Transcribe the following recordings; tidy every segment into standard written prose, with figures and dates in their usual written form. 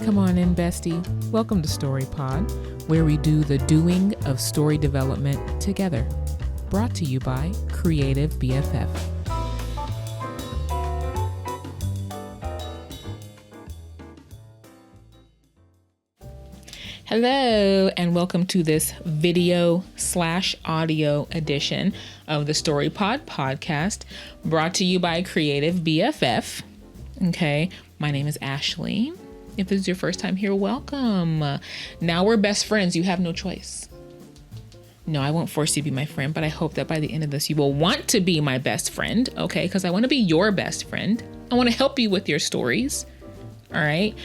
Come on in, bestie. Welcome to StoryPod, where we do the doing of story development together. Brought to you by Creative BFF. Hello, and welcome to this video/audio edition of the StoryPod podcast, brought to you by Creative BFF. Okay, my name is Ashley. If this is your first time here, welcome. Now we're best friends. You have no choice. No, I won't force you to be my friend, but I hope that by the end of this, you will want to be my best friend, okay? Because I want to be your best friend. I want to help you with your stories, all right?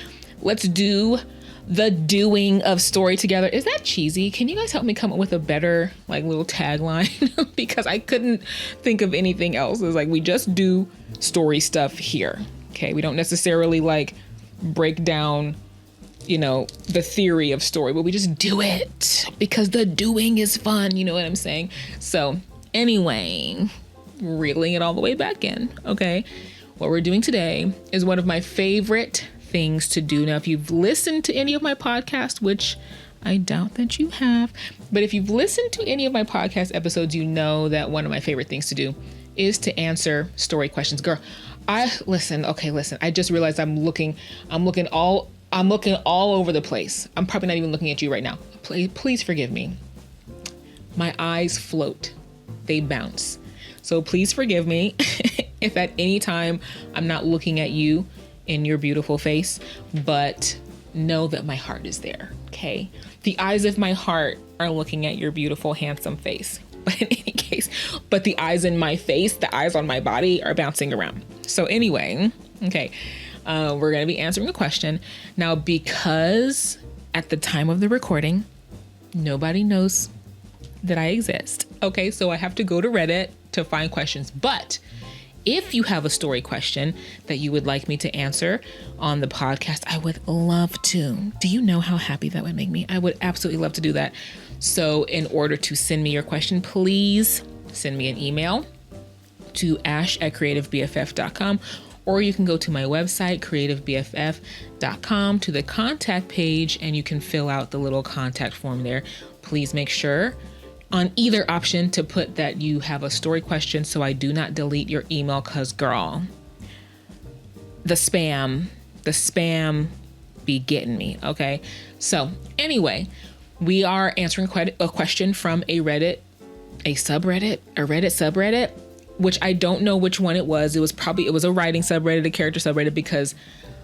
Let's do the doing of story together. Is that cheesy? Can you guys help me come up with a better little tagline? Because I couldn't think of anything else. It's like, we just do story stuff here, okay? We don't necessarily break down, the theory of story, but we just do it because the doing is fun. You know what I'm saying? So anyway, reeling it all the way back in. Okay. What we're doing today is one of my favorite things to do. Now, if you've listened to any of my podcasts, which I doubt that you have, but if you've listened to any of my podcast episodes, you know that one of my favorite things to do is to answer story questions. Girl, listen. I just realized I'm looking all over the place. I'm probably not even looking at you right now. Please forgive me. My eyes float. They bounce. So please forgive me if at any time I'm not looking at you in your beautiful face, but know that my heart is there. Okay. The eyes of my heart are looking at your beautiful, handsome face. But in any case, the eyes in my face, the eyes on my body are bouncing around. So anyway, okay, we're going to be answering a question. Now, because at the time of the recording, nobody knows that I exist. Okay, so I have to go to Reddit to find questions. But if you have a story question that you would like me to answer on the podcast, I would love to. Do you know how happy that would make me? I would absolutely love to do that. So in order to send me your question, please send me an email to ash@creativebff.com, or you can go to my website, creativebff.com, to the contact page, and you can fill out the little contact form there. Please make sure on either option to put that you have a story question so I do not delete your email, because girl, the spam be getting me, okay? So anyway, we are answering a question from a Reddit subreddit, which I don't know which one it was. It was a writing subreddit, a character subreddit, because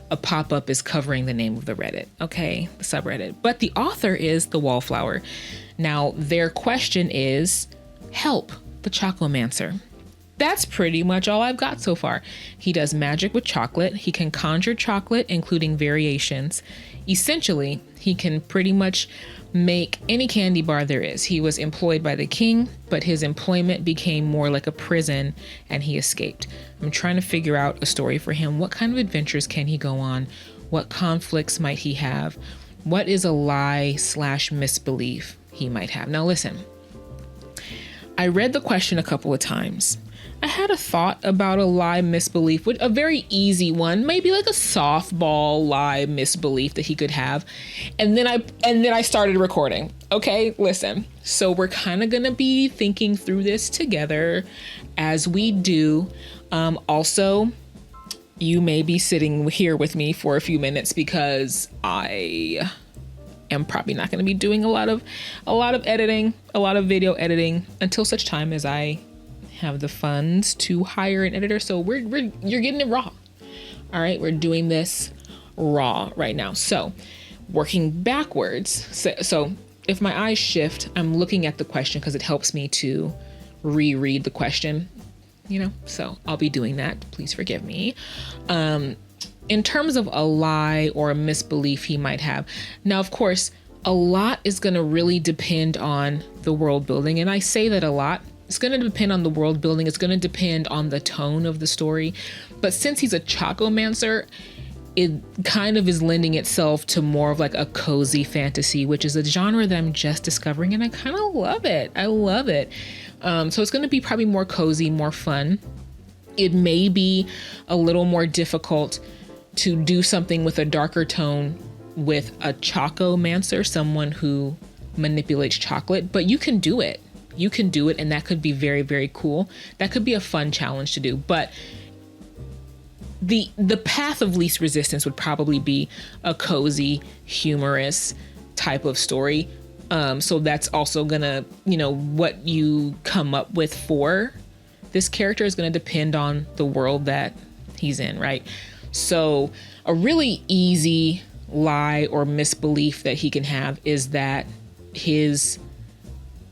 a pop-up is covering the name of the Reddit, okay? The subreddit. But the author is the Wallflower. Now, their question is, help, the Chocomancer. That's pretty much all I've got so far. He does magic with chocolate. He can conjure chocolate, including variations. Essentially, he can pretty much make any candy bar there is. He was employed by the king, but his employment became more like a prison and he escaped. I'm trying to figure out a story for him. What kind of adventures can he go on? What conflicts might he have? What is a lie/misbelief he might have? Now listen, I read the question a couple of times. I had a thought about a lie misbelief, a very easy one, maybe like a softball lie misbelief that he could have. And then I started recording. Okay, listen. So we're kind of going to be thinking through this together as we do. Also, you may be sitting here with me for a few minutes because I am probably not going to be doing a lot of editing, a lot of video editing until such time as I have the funds to hire an editor. So you're getting it raw. All right, we're doing this raw right now. So working backwards. So if my eyes shift, I'm looking at the question because it helps me to reread the question, so I'll be doing that. Please forgive me. In terms of a lie or a misbelief he might have. Now, of course, a lot is going to really depend on the world building. And I say that a lot. It's going to depend on the world building. It's going to depend on the tone of the story. But since he's a Chocomancer, it kind of is lending itself to more of a cozy fantasy, which is a genre that I'm just discovering, and I kind of love it. I love it. So it's going to be probably more cozy, more fun. It may be a little more difficult to do something with a darker tone with a Chocomancer, someone who manipulates chocolate, but you can do it. You can do it, and that could be very, very cool. That could be a fun challenge to do. But the path of least resistance would probably be a cozy, humorous type of story. So that's also gonna, what you come up with for this character is gonna depend on the world that he's in, right? So a really easy lie or misbelief that he can have is that his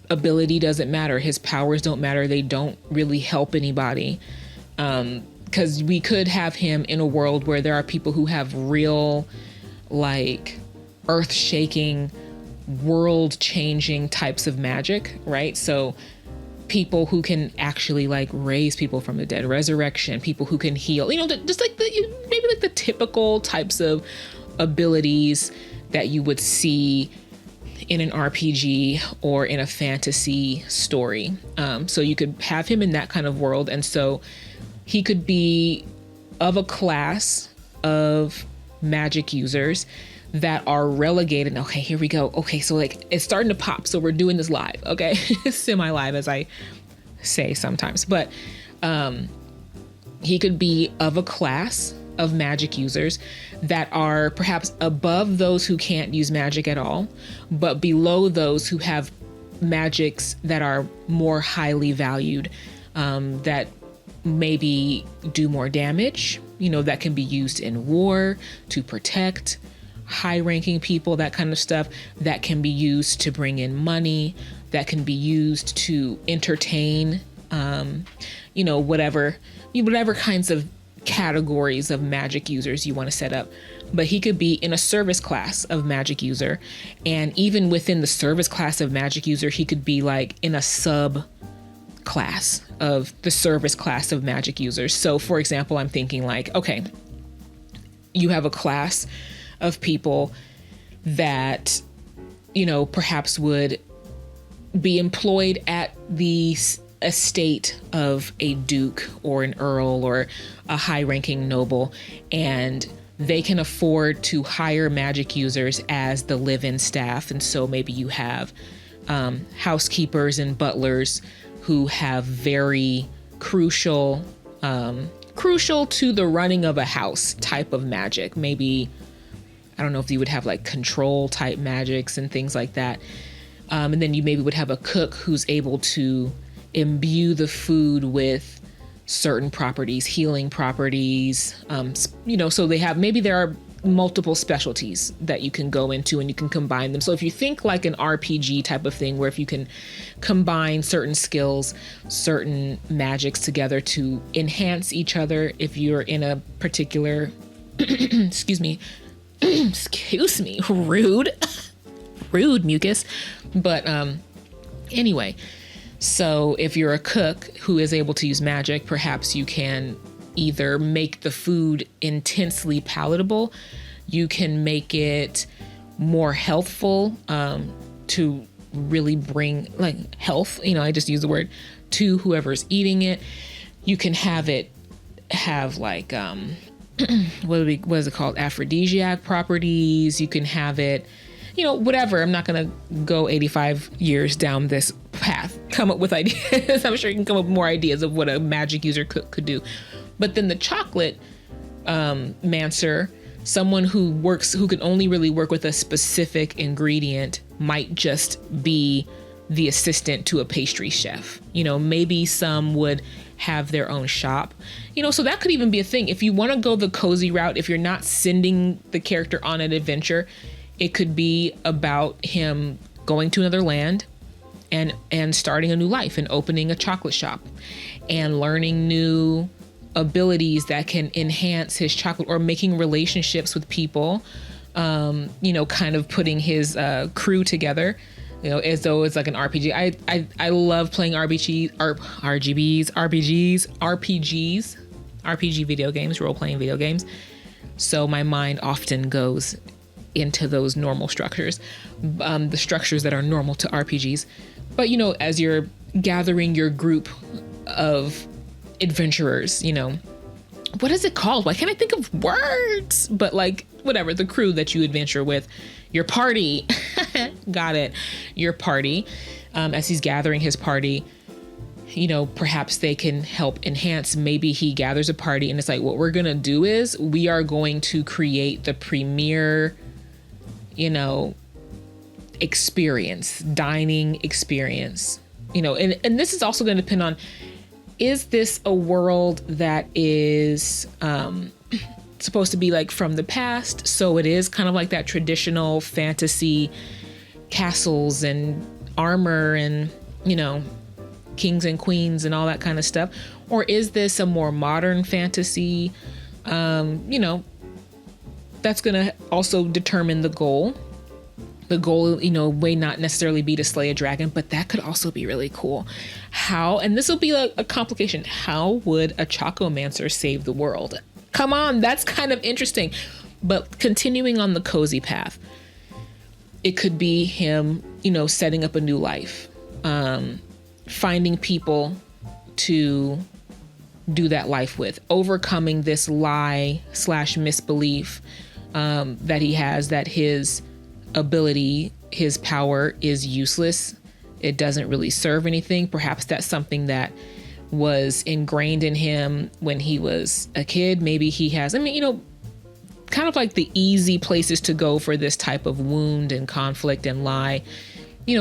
ability doesn't matter. His powers don't matter. They don't really help anybody. Because we could have him in a world where there are people who have real, like, earth-shaking, world-changing types of magic, right? So people who can actually, like, raise people from the dead, resurrection, people who can heal, just like maybe like the typical types of abilities that you would see in an RPG or in a fantasy story. So you could have him in that kind of world. And so he could be of a class of magic users that are relegated. Okay, here we go. Okay, so like it's starting to pop. So we're doing this live, okay? Semi-live, as I say sometimes. But he could be of a class of magic users that are perhaps above those who can't use magic at all, but below those who have magics that are more highly valued, that maybe do more damage, that can be used in war to protect high-ranking people, that kind of stuff, that can be used to bring in money, that can be used to entertain, whatever kinds of categories of magic users you want to set up. But he could be in a service class of magic user, and even within the service class of magic user, he could be like in a sub class of the service class of magic users. So for example, I'm thinking like, okay, you have a class of people that, perhaps would be employed at the estate of a duke or an earl or a high-ranking noble, and they can afford to hire magic users as the live-in staff. And so maybe you have housekeepers and butlers who have very crucial to the running of a house type of magic. Maybe, I don't know if you would have like control type magics and things like that. And then you maybe would have a cook who's able to imbue the food with certain properties, healing properties, so there are multiple specialties that you can go into and you can combine them. So if you think like an RPG type of thing, where if you can combine certain skills, certain magics together to enhance each other, if you're in a particular, excuse me, rude mucus. But anyway, so if you're a cook who is able to use magic, perhaps you can either make the food intensely palatable, you can make it more healthful, to really bring like health, I just use the word, to whoever's eating it. You can have it have like, what is it called? Aphrodisiac properties. You can have it, whatever. I'm not going to go 85 years down this path, come up with ideas. I'm sure you can come up with more ideas of what a magic user could do. But then the chocolate mancer, someone who can only really work with a specific ingredient, might just be the assistant to a pastry chef. Maybe some would have their own shop, so that could even be a thing. If you want to go the cozy route, if you're not sending the character on an adventure, it could be about him going to another land and starting a new life and opening a chocolate shop and learning new abilities that can enhance his chocolate, or making relationships with people, kind of putting his crew together, as though it's like an RPG. I love playing RPG video games, role-playing video games. So my mind often goes into those normal structures, the structures that are normal to RPGs. But, as you're gathering your group of adventurers, what is it called? Why can't I think of words? But like whatever, the crew that you adventure with, your party. Got it. Your party. As he's gathering his party, perhaps they can help enhance. Maybe he gathers a party and it's like, what we're going to do is we are going to create the premier, experience, dining experience, and this is also going to depend on, is this a world that is supposed to be like from the past? So it is kind of like that traditional fantasy castles and armor and, kings and queens and all that kind of stuff? Or is this a more modern fantasy? That's going to also determine the goal. The goal, may not necessarily be to slay a dragon, but that could also be really cool. How, and this will be a complication, how would a Chocomancer save the world? Come on, that's kind of interesting. But continuing on the cozy path, it could be him, setting up a new life, finding people to do that life with, overcoming this lie/misbelief that he has, that his ability, his power is useless. It doesn't really serve anything. Perhaps that's something that was ingrained in him when he was a kid. Maybe he has, kind of like the easy places to go for this type of wound and conflict and lie,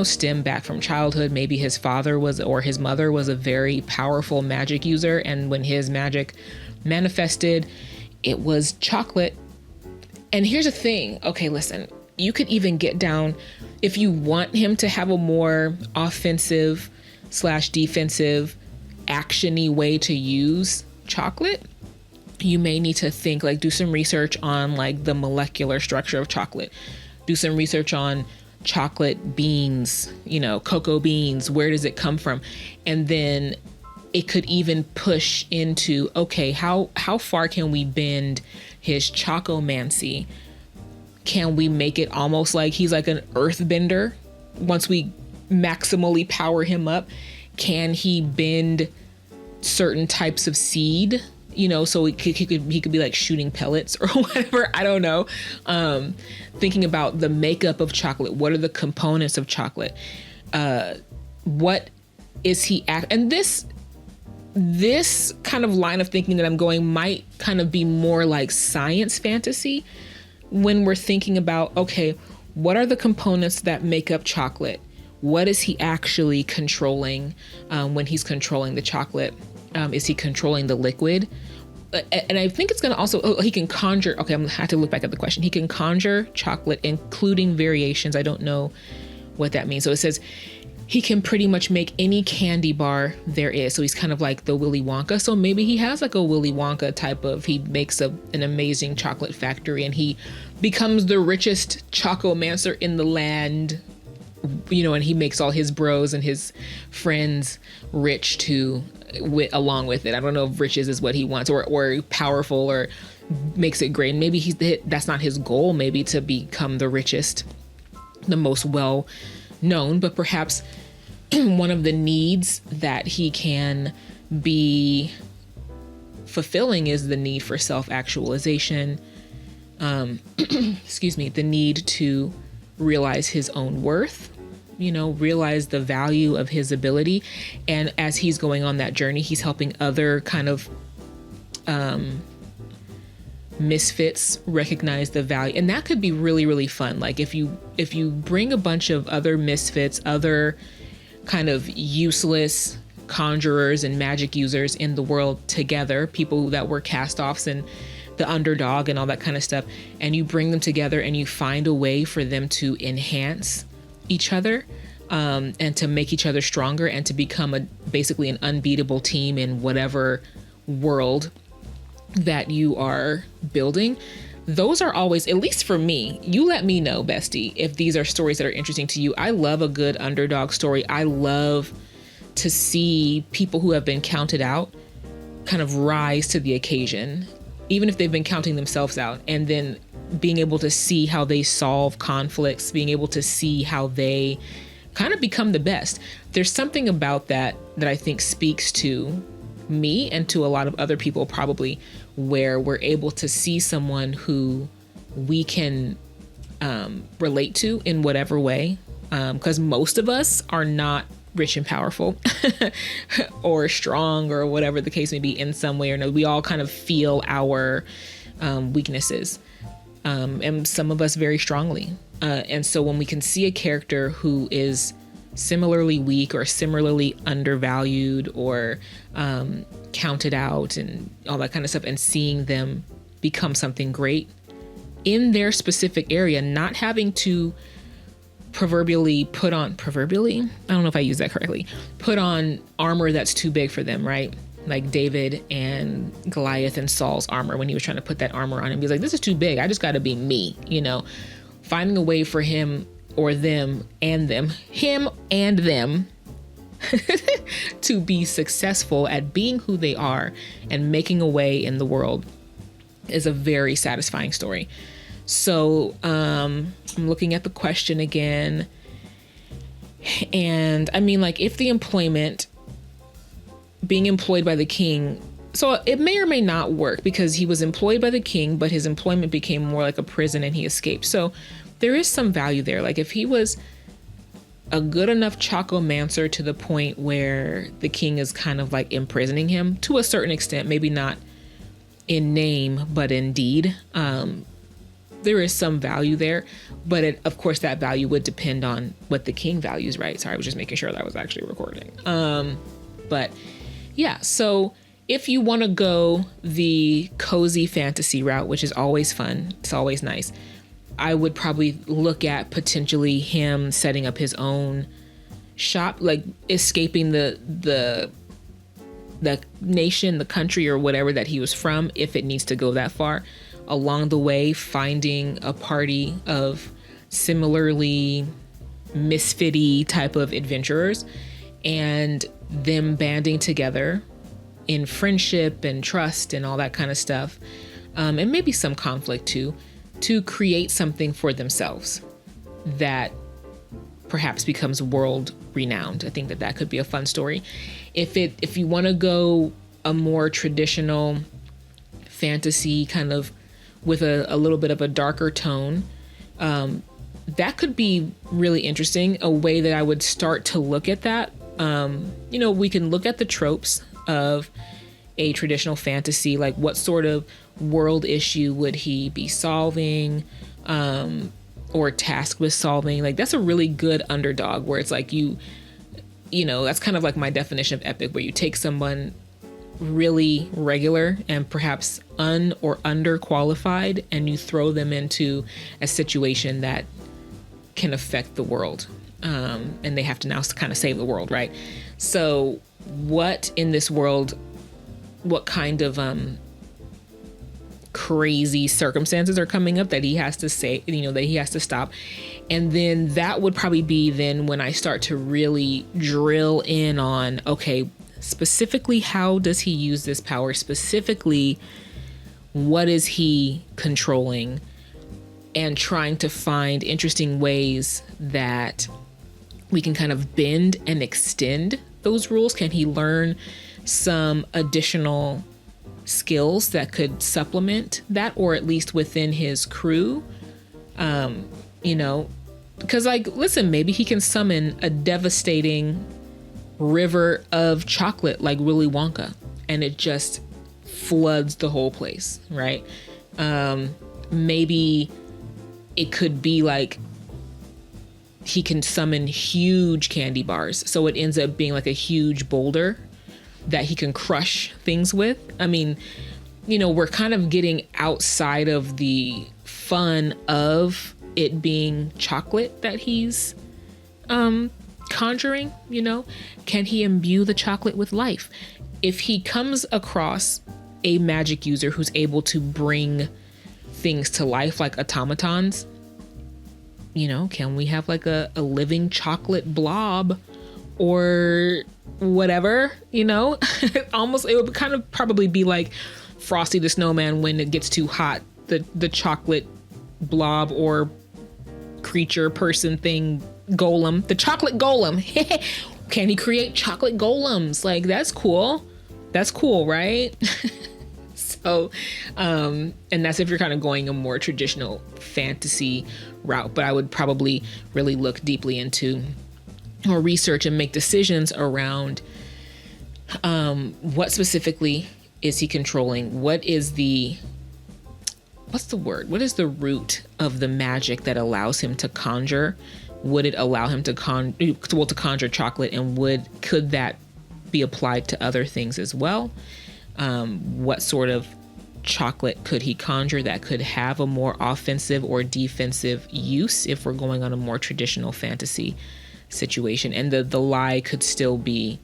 stem back from childhood. Maybe his father or his mother was a very powerful magic user. And when his magic manifested, it was chocolate. And here's the thing. Okay, listen, you could even get down, if you want him to have a more offensive/defensive action-y way to use chocolate, you may need to think, do some research on the molecular structure of chocolate. Do some research on chocolate beans, cocoa beans, where does it come from? And then it could even push into, okay, how far can we bend his chocomancy? Can we make it almost like he's like an earthbender? Once we maximally power him up, can he bend certain types of seed? So he could be like shooting pellets or whatever. I don't know. Thinking about the makeup of chocolate. What are the components of chocolate? What is he and this kind of line of thinking that I'm going might kind of be more like science fantasy, when we're thinking about, okay, what are the components that make up chocolate? What is he actually controlling when he's controlling the chocolate? Is he controlling the liquid? And I think it's going to also, he can conjure. Okay, I'm going to have to look back at the question. He can conjure chocolate, including variations. I don't know what that means. So it says he can pretty much make any candy bar there is. So he's kind of like the Willy Wonka. So maybe he has like a Willy Wonka type of, he makes an amazing chocolate factory and he becomes the richest Chocomancer in the land, and he makes all his bros and his friends rich too, along with it. I don't know if riches is what he wants, or powerful, or makes it great. Maybe that's not his goal, maybe to become the richest, the most well known, but perhaps one of the needs that he can be fulfilling is the need for self-actualization. The need to realize his own worth, realize the value of his ability. And as he's going on that journey, he's helping other kind of misfits recognize the value. And that could be really, really fun. Like if you bring a bunch of other misfits, other kind of useless conjurers and magic users in the world together, people that were cast-offs and the underdog and all that kind of stuff, and you bring them together and you find a way for them to enhance each other, and to make each other stronger and to become basically an unbeatable team in whatever world that you are building. Those are always, at least for me, you let me know, bestie, if these are stories that are interesting to you. I love a good underdog story. I love to see people who have been counted out kind of rise to the occasion, even if they've been counting themselves out, and then being able to see how they solve conflicts, being able to see how they kind of become the best. There's something about that I think speaks to me and to a lot of other people probably, where we're able to see someone who we can relate to in whatever way. Because most of us are not rich and powerful or strong or whatever the case may be in some way or another. We all kind of feel our weaknesses, and some of us very strongly. And so when we can see a character who is similarly weak or similarly undervalued or counted out and all that kind of stuff, and seeing them become something great in their specific area, not having to proverbially, I don't know if I use that correctly, put on armor that's too big for them, right? Like David and Goliath and Saul's armor, when he was trying to put that armor on him, he was like, this is too big. I just got to be me, finding a way for him or them and them, him and them to be successful at being who they are and making a way in the world is a very satisfying story. So I'm looking at the question again. And I mean, like, if the employment, being employed by the king, so it may or may not work because he was employed by the king, but his employment became more like a prison and he escaped. So there is some value there. Like, if he was a good enough Chocomancer to the point where the king is kind of like imprisoning him to a certain extent, maybe not in name, but in deed, there is some value there, but of course that value would depend on what the king values, right? Sorry, I was just making sure that I was actually recording. But yeah, so if you want to go the cozy fantasy route, which is always fun, it's always nice, I would probably look at potentially him setting up his own shop, like escaping the nation, the country, or whatever that he was from, if it needs to go that far. Along the way, finding a party of similarly misfitty type of adventurers and them banding together in friendship and trust and all that kind of stuff, and maybe some conflict too, to create something for themselves that perhaps becomes world renowned. I think that could be a fun story. If you want to go a more traditional fantasy kind of with a little bit of a darker tone, that could be really interesting. A way that I would start to look at that, we can look at the tropes of a traditional fantasy, like what sort of world issue would he be solving, or tasked with solving. Like, that's a really good underdog where it's like that's kind of like my definition of epic, where you take someone really regular and perhaps or underqualified, and you throw them into a situation that can affect the world, and they have to now kind of save the world, right? So what in this world, what kind of crazy circumstances are coming up that he has to say, that he has to stop? And then that would probably be then when I start to really drill in on, okay, specifically, how does he use this power? Specifically, what is he controlling? And trying to find interesting ways that we can kind of bend and extend those rules. Can he learn some additional skills that could supplement that, or at least within his crew? Because, like, listen, maybe he can summon a devastating river of chocolate like Willy Wonka, and it just floods the whole place, right? Maybe it could be like he can summon huge candy bars, so it ends up being like a huge boulder that he can crush things with. I mean, we're kind of getting outside of the fun of it being chocolate that he's conjuring. Can he imbue the chocolate with life? If he comes across a magic user who's able to bring things to life, like automatons, can we have like a living chocolate blob or whatever? Almost, it would kind of probably be like Frosty the Snowman when it gets too hot, the chocolate blob or creature, person, thing, golem, the chocolate golem. Can he create chocolate golems? Like, that's cool, right? So So, and that's if you're kind of going a more traditional fantasy route, but I would probably really look deeply into or research and make decisions around what specifically is he controlling? What's the root of the magic that allows him to conjure? Would it allow him to conjure chocolate, and could that be applied to other things as well? What sort of chocolate could he conjure that could have a more offensive or defensive use if we're going on a more traditional fantasy situation? And the lie could still be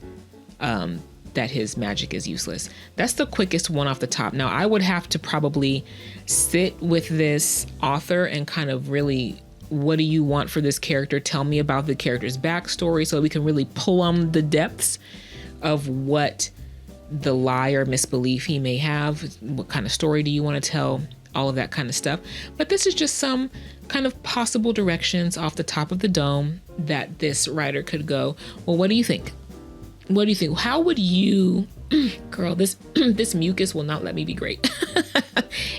that his magic is useless. That's the quickest one off the top. Now, I would have to probably sit with this author and kind of really, what do you want for this character? Tell me about the character's backstory so we can really pull on the depths of what the lie or misbelief he may have. What kind of story do you want to tell? All of that kind of stuff. But this is just some kind of possible directions off the top of the dome that this writer could go. Well, what do you think? What do you think? How would you, girl, this mucus will not let me be great.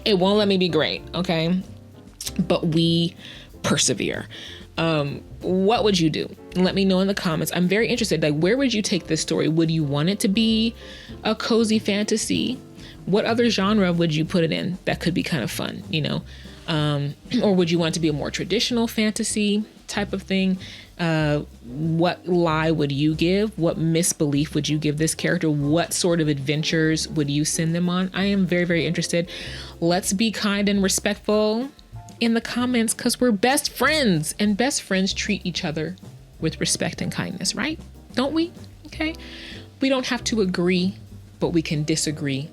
It won't let me be great. Okay. But we persevere. What would you do? Let me know in the comments. I'm very interested. Like, where would you take this story? Would you want it to be a cozy fantasy? What other genre would you put it in that could be kind of fun, you know? Or would you want it to be a more traditional fantasy type of thing? What lie would you give? What misbelief would you give this character? What sort of adventures would you send them on? I am very, very interested. Let's be kind and respectful in the comments, because we're best friends, and best friends treat each other with respect and kindness, right? Don't we? Okay. We don't have to agree, but we can disagree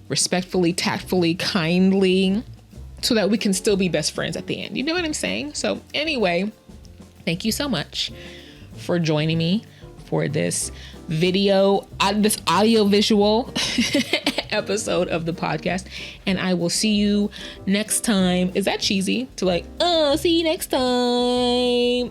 respectfully, tactfully, kindly, so that we can still be best friends at the end. You know what I'm saying? So anyway, thank you so much for joining me for this this audio visual episode of the podcast. And I will see you next time. Is that cheesy to like, see you next time?